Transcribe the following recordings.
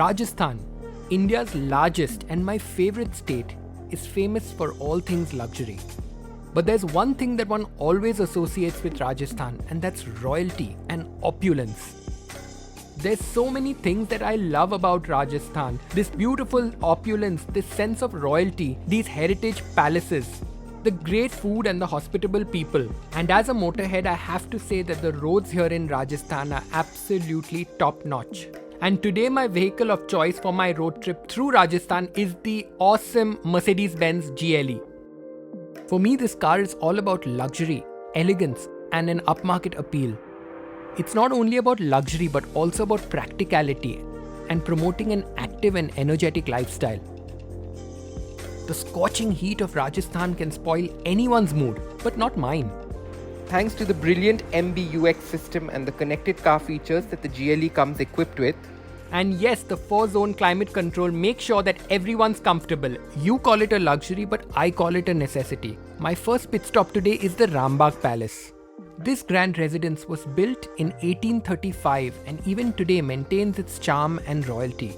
Rajasthan, India's largest and my favorite state, is famous for all things luxury. But there's one thing that one always associates with Rajasthan, and that's royalty and opulence. There's so many things that I love about Rajasthan. This beautiful opulence, this sense of royalty, these heritage palaces, the great food and the hospitable people. And as a motorhead, I have to say that the roads here in Rajasthan are absolutely top-notch. And today my vehicle of choice for my road trip through Rajasthan is the awesome Mercedes-Benz GLE. For me, this car is all about luxury, elegance, and an upmarket appeal. It's not only about luxury but also about practicality and promoting an active and energetic lifestyle. The scorching heat of Rajasthan can spoil anyone's mood, but not mine. Thanks to the brilliant MBUX system and the connected car features that the GLE comes equipped with. And yes, the 4-zone climate control makes sure that everyone's comfortable. You call it a luxury, but I call it a necessity. My first pit stop today is the Rambagh Palace. This grand residence was built in 1835 and even today maintains its charm and royalty.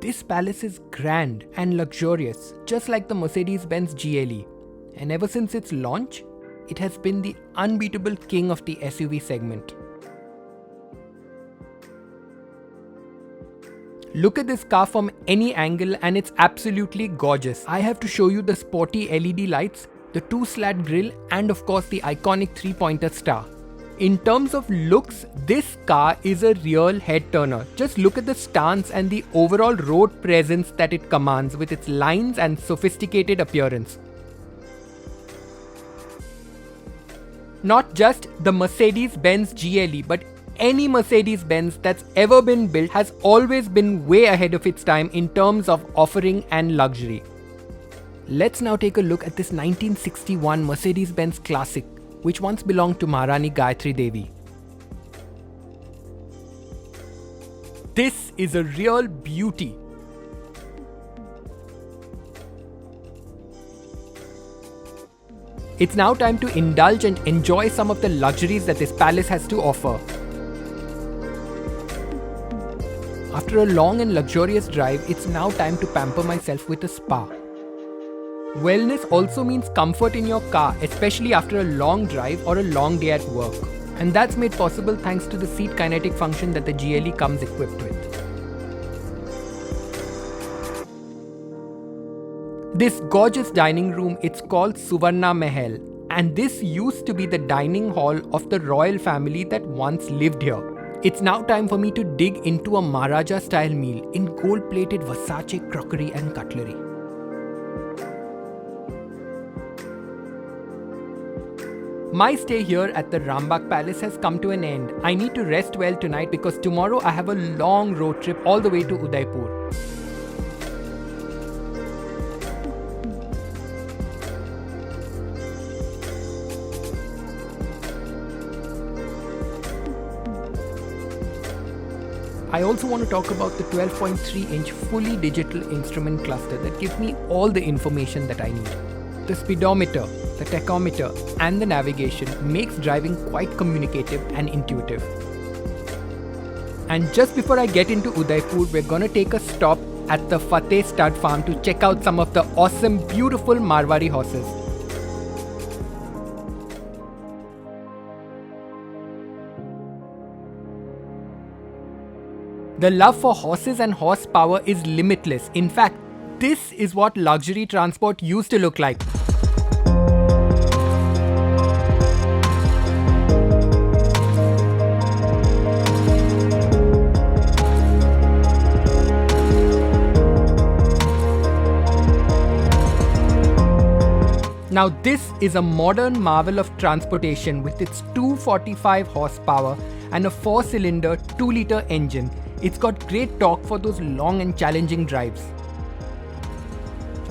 This palace is grand and luxurious, just like the Mercedes-Benz GLE. And ever since its launch, it has been the unbeatable king of the SUV segment. Look at this car from any angle and it's absolutely gorgeous. I have to show you the sporty LED lights, the 2-slat grille, and of course the iconic 3-pointer star. In terms of looks, this car is a real head-turner. Just look at the stance and the overall road presence that it commands with its lines and sophisticated appearance. Not just the Mercedes-Benz GLE, but any Mercedes-Benz that's ever been built has always been way ahead of its time in terms of offering and luxury. Let's now take a look at this 1961 Mercedes-Benz Classic, which once belonged to Maharani Gayatri Devi. This is a real beauty. It's now time to indulge and enjoy some of the luxuries that this palace has to offer. After a long and luxurious drive, it's now time to pamper myself with a spa. Wellness also means comfort in your car, especially after a long drive or a long day at work. And that's made possible thanks to the seat kinetic function that the GLE comes equipped with. This gorgeous dining room, it's called Suvarna Mahal, and this used to be the dining hall of the royal family that once lived here. It's now time for me to dig into a Maharaja style meal in gold-plated Versace crockery and cutlery. My stay here at the Rambagh Palace has come to an end. I need to rest well tonight because tomorrow I have a long road trip all the way to Udaipur. I also want to talk about the 12.3-inch fully digital instrument cluster that gives me all the information that I need. The speedometer, the tachometer, and the navigation makes driving quite communicative and intuitive. And just before I get into Udaipur, we're gonna take a stop at the Fateh Stud Farm to check out some of the awesome, beautiful Marwari horses. The love for horses and horsepower is limitless. In fact, this is what luxury transport used to look like. Now this is a modern marvel of transportation with its 245 horsepower and a 4-cylinder 2-litre engine. It's got great torque for those long and challenging drives.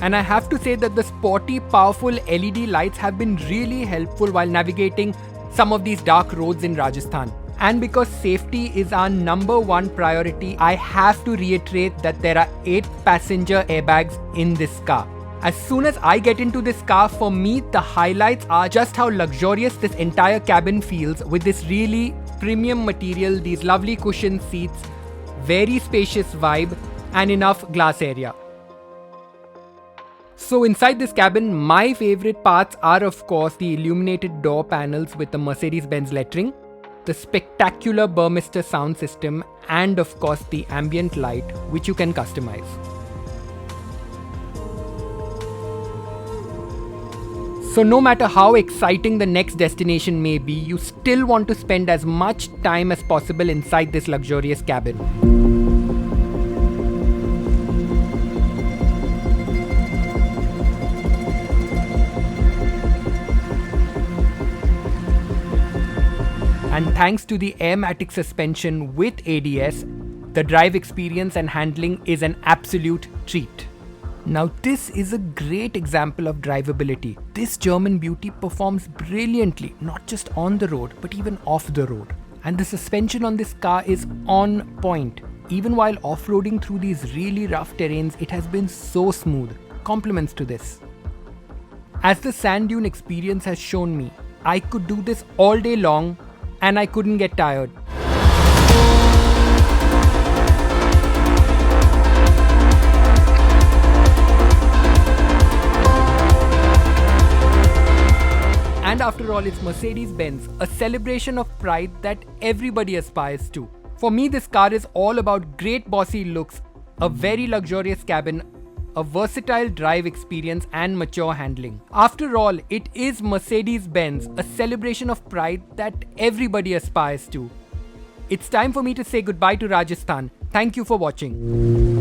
And I have to say that the sporty, powerful LED lights have been really helpful while navigating some of these dark roads in Rajasthan. And because safety is our number one priority, I have to reiterate that there are 8 passenger airbags in this car. As soon as I get into this car, for me, the highlights are just how luxurious this entire cabin feels with this really premium material, these lovely cushioned seats, very spacious vibe, and enough glass area. So inside this cabin, my favorite parts are of course the illuminated door panels with the Mercedes-Benz lettering, the spectacular Burmester sound system, and of course the ambient light, which you can customize. So no matter how exciting the next destination may be, you still want to spend as much time as possible inside this luxurious cabin. And thanks to the Airmatic suspension with ADS, the drive experience and handling is an absolute treat. Now this is a great example of drivability. This German beauty performs brilliantly, not just on the road, but even off the road. And the suspension on this car is on point. Even while off-roading through these really rough terrains, it has been so smooth. Compliments to this. As the sand dune experience has shown me, I could do this all day long and I couldn't get tired. And after all, it's Mercedes-Benz, a celebration of pride that everybody aspires to. For me, this car is all about great bossy looks, a very luxurious cabin, a versatile drive experience, and mature handling. After all, it is Mercedes-Benz, a celebration of pride that everybody aspires to. It's time for me to say goodbye to Rajasthan. Thank you for watching.